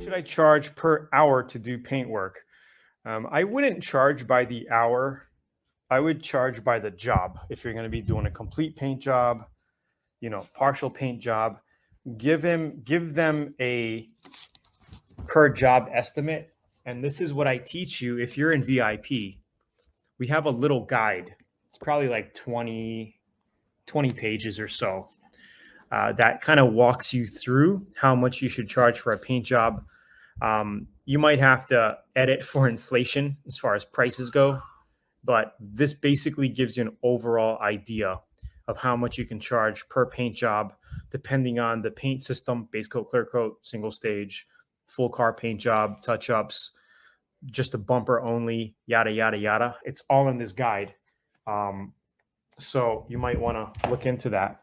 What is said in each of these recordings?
Should I charge per hour to do paint work? I wouldn't charge by the hour. I would charge by the job. If you're going to be doing a complete paint job, partial paint job, give them a per job estimate. And this is what I teach you. If you're in VIP, we have a little guide. It's probably like 20 pages or so. That kind of walks you through how much you should charge for a paint job. You might have to edit for inflation as far as prices go, but this basically gives you an overall idea of how much you can charge per paint job, depending on the paint system: base coat, clear coat, single stage, full car paint job, touch-ups, just a bumper only, yada, yada, yada. It's all in this guide. So you might want to look into that.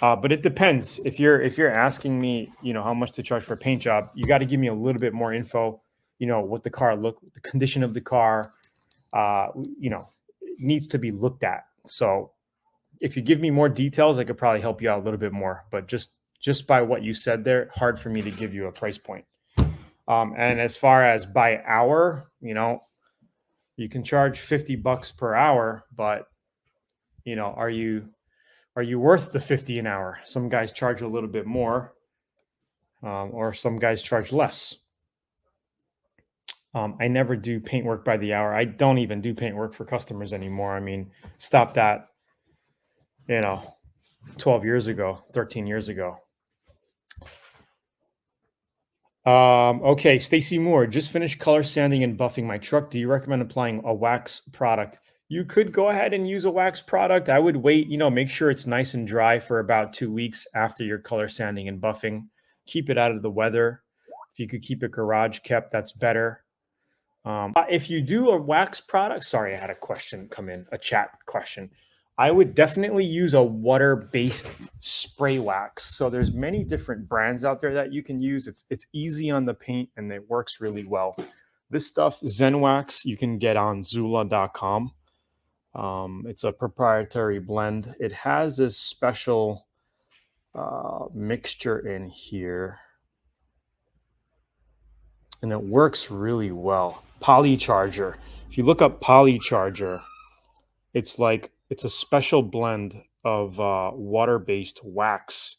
But it depends. If you're asking me, how much to charge for a paint job, you got to give me a little bit more info. What the car the condition of the car, it needs to be looked at. So if you give me more details, I could probably help you out a little bit more. But just by what you said there, hard for me to give you a price point. And as far as by hour, you can charge $50 per hour, but are you worth the 50 an hour? Some guys charge a little bit more, or some guys charge less. I never do paint work by the hour. I don't even do paint work for customers anymore. I mean, stop that, 12 years ago, 13 years ago. Okay, Stacy Moore, just finished color sanding and buffing my truck. Do you recommend applying a wax product? You could go ahead and use a wax product. I would wait, make sure it's nice and dry for about 2 weeks after your color sanding and buffing. Keep it out of the weather. If you could keep it garage kept, that's better. If you do a wax product, sorry, I had a question come in, a chat question. I would definitely use a water-based spray wax. So there's many different brands out there that you can use. It's easy on the paint and it works really well. This stuff, Zen Wax, you can get on Zula.com. It's a proprietary blend. It has this special mixture in here, and it works really well. Polycharger. If you look up Polycharger, it's a special blend of water-based wax,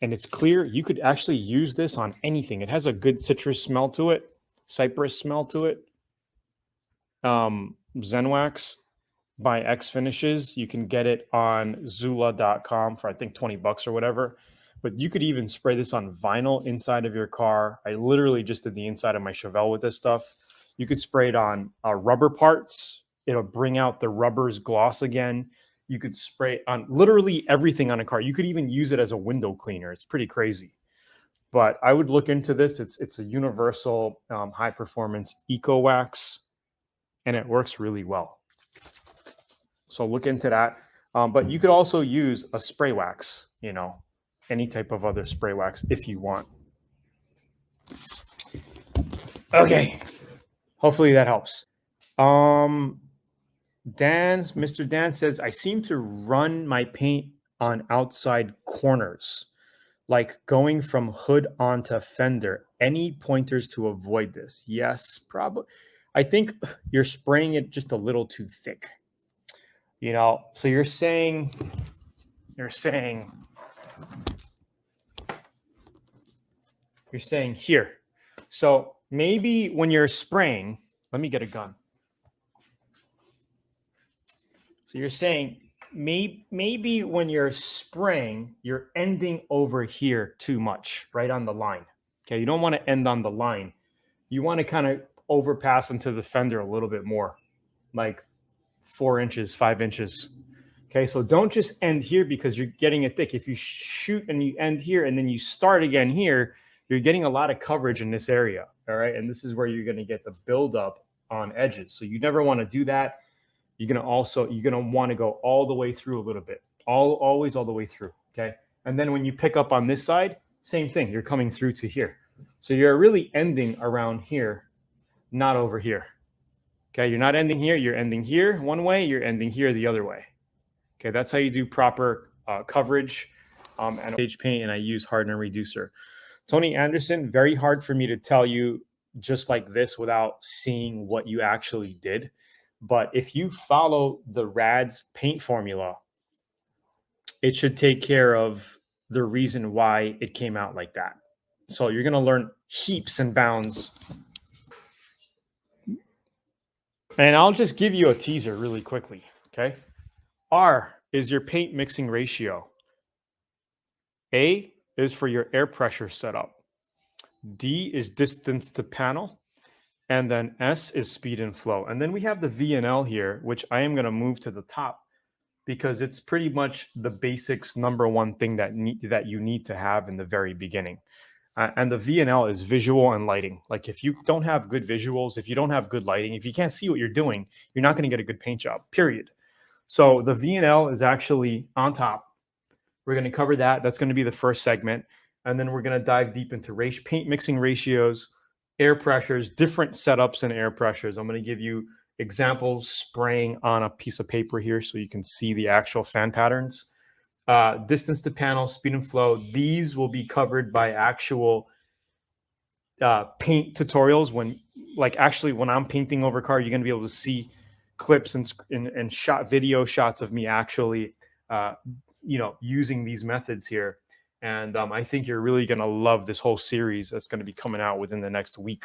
and it's clear. You could actually use this on anything. It has a good citrus smell to it, cypress smell to it. Zen Wax by X Finishes. You can get it on Zula.com for I think $20 or whatever. But you could even spray this on vinyl inside of your car. I literally just did the inside of my Chevelle with this stuff. You could spray it on rubber parts. It'll bring out the rubber's gloss again. You could spray it on literally everything on a car. You could even use it as a window cleaner. It's pretty crazy. But I would look into this. It's a universal high performance eco wax, and it works really well. So look into that. But you could also use a spray wax, any type of other spray wax if you want. Okay. Hopefully that helps. Mr. Dan says, I seem to run my paint on outside corners, like going from hood onto fender. Any pointers to avoid this? Yes, probably. I think you're spraying it just a little too thick. So you're saying here. So maybe when you're spraying, let me get a gun. So you're saying maybe when you're spraying, you're ending over here too much, right on the line. Okay, you don't want to end on the line. You want to kind of overpass into the fender a little bit more, like 4 inches, 5 inches. Okay, so don't just end here because you're getting it thick. If you shoot and you end here and then you start again here, you're getting a lot of coverage in this area. All right, and this is where you're going to get the buildup on edges. So you never want to do that. You're going to want to go all the way through a little bit, always all the way through. Okay, and then when you pick up on this side, same thing. You're coming through to here. So you're really ending around here not over here. Okay, you're not ending here, you're ending here one way, you're ending here the other way. Okay, that's how you do proper coverage and stage paint, and I use hardener reducer. Tony Anderson, very hard for me to tell you just like this without seeing what you actually did. But if you follow the RADS paint formula, it should take care of the reason why it came out like that. So you're going to learn heaps and bounds. And I'll just give you a teaser really quickly, okay? R is your paint mixing ratio. A is for your air pressure setup. D is distance to panel. And then S is speed and flow. And then we have the V&L here, which I am going to move to the top because it's pretty much the basics number one thing that you need to have in the very beginning. And the V&L is visual and lighting. Like if you don't have good visuals, if you don't have good lighting, if you can't see what you're doing, you're not going to get a good paint job, period. So the V&L is actually on top. We're going to cover that. That's going to be the first segment. And then we're going to dive deep into paint mixing ratios, air pressures, different setups and air pressures. I'm going to give you examples spraying on a piece of paper here so you can see the actual fan patterns. Distance to panel, speed and flow. These will be covered by actual paint tutorials. When I'm painting over car, you're going to be able to see clips and video shots of me actually using these methods here. And I think you're really going to love this whole series that's going to be coming out within the next week.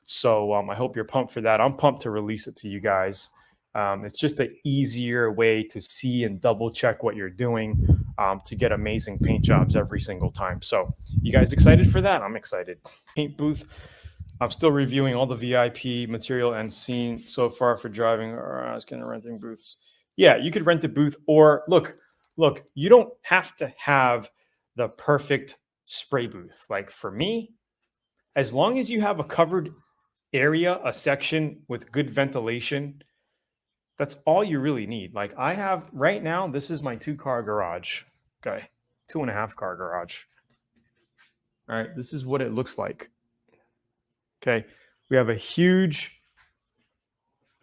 So I hope you're pumped for that. I'm pumped to release it to you guys. It's just an easier way to see and double check what you're doing to get amazing paint jobs every single time. So you guys excited for that? I'm excited. Paint booth. I'm still reviewing all the VIP material and scene so far for driving. Or I was going to renting booths. Yeah, you could rent a booth or look, you don't have to have the perfect spray booth. Like for me, as long as you have a covered area, a section with good ventilation, that's all you really need. Like I have right now, this is my 2-car garage. Okay. 2.5-car garage. All right. This is what it looks like. Okay. We have a huge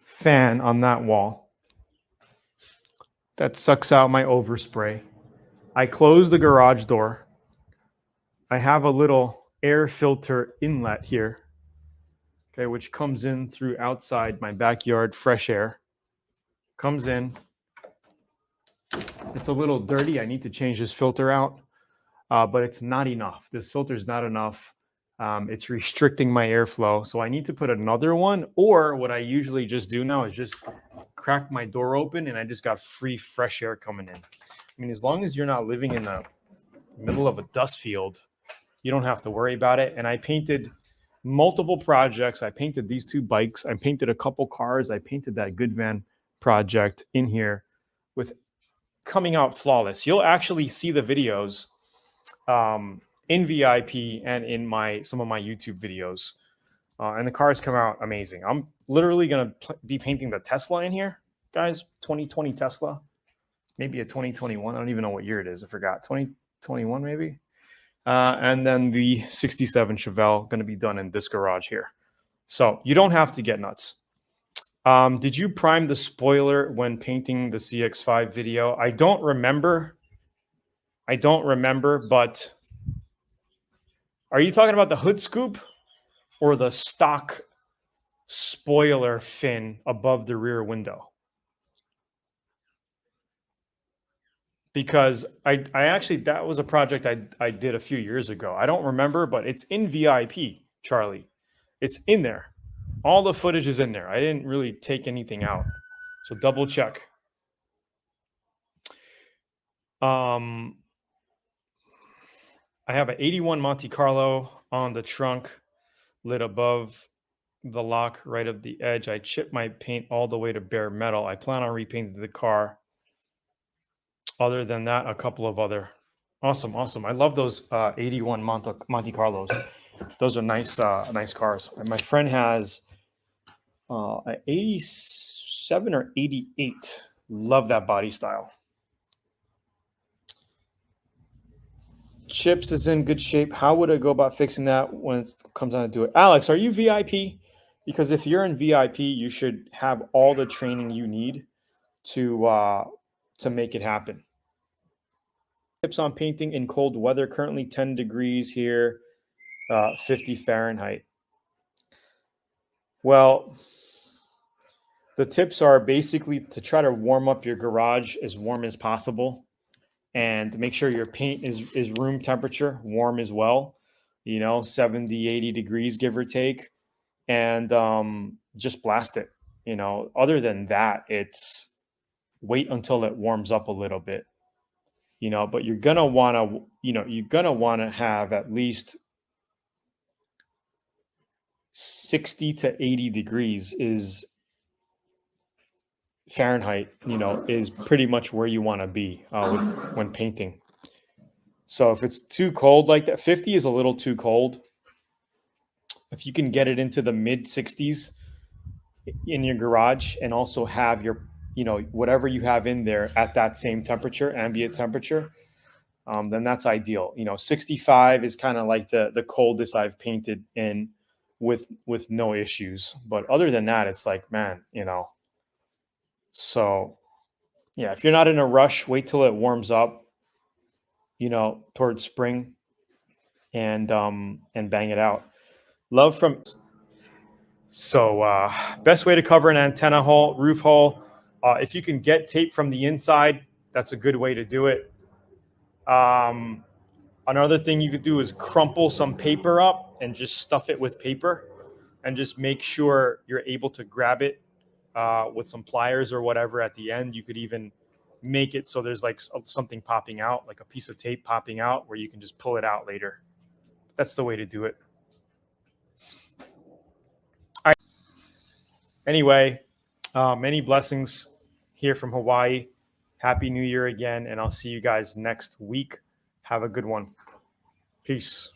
fan on that wall that sucks out my overspray. I close the garage door. I have a little air filter inlet here, okay, which comes in through outside my backyard, fresh air. Comes in. It's a little dirty. I need to change this filter out, but it's not enough. This filter is not enough. It's restricting my airflow. So I need to put another one, or what I usually just do now is just crack my door open and I just got free fresh air coming in. I mean, as long as you're not living in the middle of a dust field, you don't have to worry about it. And I painted multiple projects. I painted these 2 bikes. I painted a couple cars. I painted that Good Van project in here with coming out flawless. You'll actually see the videos in VIP and in some of my YouTube videos. And the cars come out amazing. I'm literally going to be painting the Tesla in here, guys. 2020 Tesla. Maybe a 2021. I don't even know what year it is. I forgot. 2021 maybe. And then the 67 Chevelle going to be done in this garage here. So you don't have to get nuts. Did you prime the spoiler when painting the CX-5 video? I don't remember, but are you talking about the hood scoop or the stock spoiler fin above the rear window? Because I actually, that was a project I did a few years ago. I don't remember, but it's in VIP, Charlie. It's in there. All the footage is in there. I didn't really take anything out. So double check. I have an 81 Monte Carlo on the trunk, lit above the lock right of the edge. I chipped my paint all the way to bare metal. I plan on repainting the car. Other than that, a couple of other. Awesome. I love those 81 Monte Carlos. Those are nice cars. And my friend has an 87 or 88. Love that body style. Chips is in good shape. How would I go about fixing that when it comes down to do it? Alex, are you VIP? Because if you're in VIP, you should have all the training you need to make it happen. Tips on painting in cold weather. Currently 10 degrees here, 50 Fahrenheit. Well, the tips are basically to try to warm up your garage as warm as possible, and make sure your paint is room temperature, warm as well, 70, 80 degrees, give or take, and just blast it. Other than that, it's wait until it warms up a little bit, but you're going to want to, have at least 60 to 80 degrees is Fahrenheit, is pretty much where you want to be when painting. So if it's too cold like that, 50 is a little too cold. If you can get it into the mid 60s in your garage and also have your, whatever you have in there at that same temperature, ambient temperature, then that's ideal. 65 is kind of like the coldest I've painted in with no issues. But other than that, it's like, man, So yeah, if you're not in a rush, wait till it warms up, towards spring, and bang it out. Love from. So best way to cover an antenna hole, roof hole. If you can get tape from the inside, that's a good way to do it. Another thing you could do is crumple some paper up and just stuff it with paper, and just make sure you're able to grab it with some pliers or whatever at the end. You could even make it so there's like something popping out, like a piece of tape popping out, where you can just pull it out later. That's the way to do it. Anyway, many blessings here from Hawaii. Happy New Year again, and I'll see you guys next week. Have a good one. Peace.